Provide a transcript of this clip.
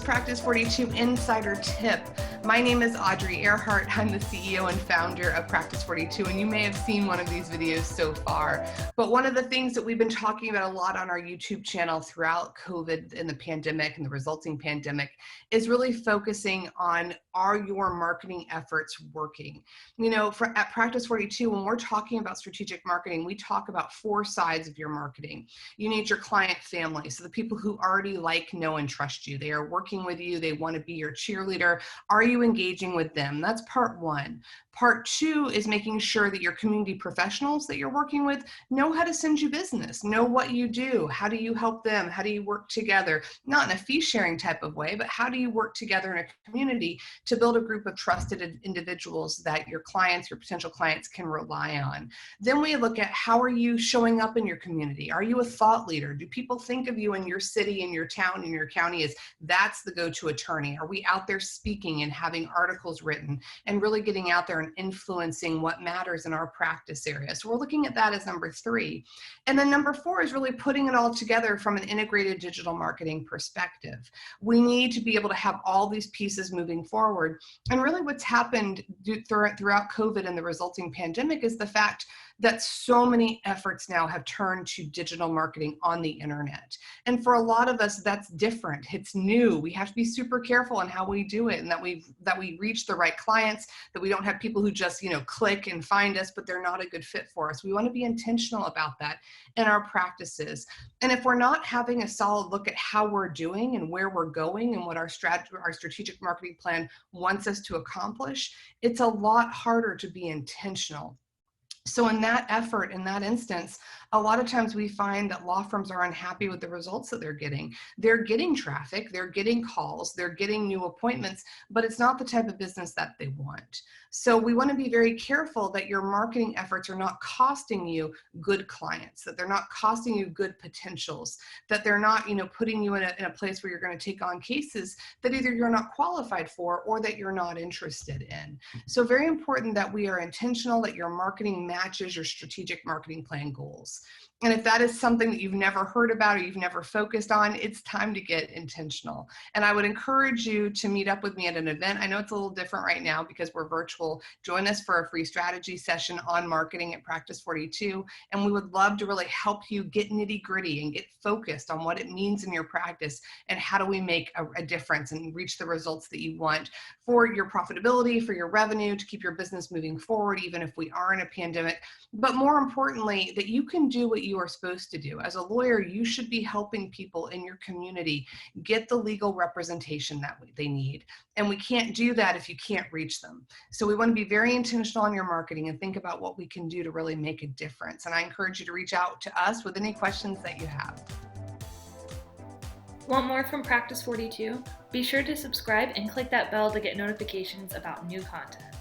Practice 42 Insider Tip. My name is Audrey Ehrhardt. I'm the CEO and founder of Practice 42, and you may have seen one of these videos so far. But one of the things that we've been talking about a lot on our YouTube channel throughout COVID and the pandemic and the resulting pandemic is really focusing on, are your marketing efforts working? You know, at Practice 42, when we're talking about strategic marketing, we talk about 4 sides of your marketing. You need your client family, so the people who already like, know, and trust you. They are working with you. They want to be your cheerleader. Are you engaging with them? That's part 1. Part 2 is making sure that your community professionals that you're working with know how to send you business, know what you do. How do you help them? How do you work together? Not in a fee sharing type of way, but how do you work together in a community to build a group of trusted individuals that your clients, your potential clients can rely on? Then we look at, how are you showing up in your community? Are you a thought leader? Do people think of you in your city, in your town, in your county as that's the go-to attorney? Are we out there speaking and having articles written and really getting out there and influencing what matters in our practice area? So we're looking at that as number 3. And then number 4 is really putting it all together from an integrated digital marketing perspective. We need to be able to have all these pieces moving forward. And really what's happened throughout COVID and the resulting pandemic is the fact that so many efforts now have turned to digital marketing on the internet. And for a lot of us, that's different. It's new. We have to be super careful on how we do it, and that we reach the right clients, that we don't have people who just, click and find us, but they're not a good fit for us. We want to be intentional about that in our practices. And if we're not having a solid look at how we're doing and where we're going and what our strategic marketing plan wants us to accomplish, it's a lot harder to be intentional. So in that effort, in that instance, a lot of times we find that law firms are unhappy with the results that they're getting. They're getting traffic, they're getting calls, they're getting new appointments, but it's not the type of business that they want. So we want to be very careful that your marketing efforts are not costing you good clients, that they're not costing you good potentials, that they're not, putting you in a place where you're going to take on cases that either you're not qualified for or that you're not interested in. So very important that we are intentional, that your marketing matches your strategic marketing plan goals. And if that is something that you've never heard about or you've never focused on, it's time to get intentional. And I would encourage you to meet up with me at an event. I know it's a little different right now because we're virtual. Join us for a free strategy session on marketing at Practice 42. And we would love to really help you get nitty gritty and get focused on what it means in your practice and how do we make a difference and reach the results that you want for your profitability, for your revenue, to keep your business moving forward, even if we are in a pandemic. But more importantly, that you can do what you are supposed to do. As a lawyer, you should be helping people in your community get the legal representation that they need. And we can't do that if you can't reach them. So we want to be very intentional on your marketing and think about what we can do to really make a difference. And I encourage you to reach out to us with any questions that you have. Want more from Practice 42? Be sure to subscribe and click that bell to get notifications about new content.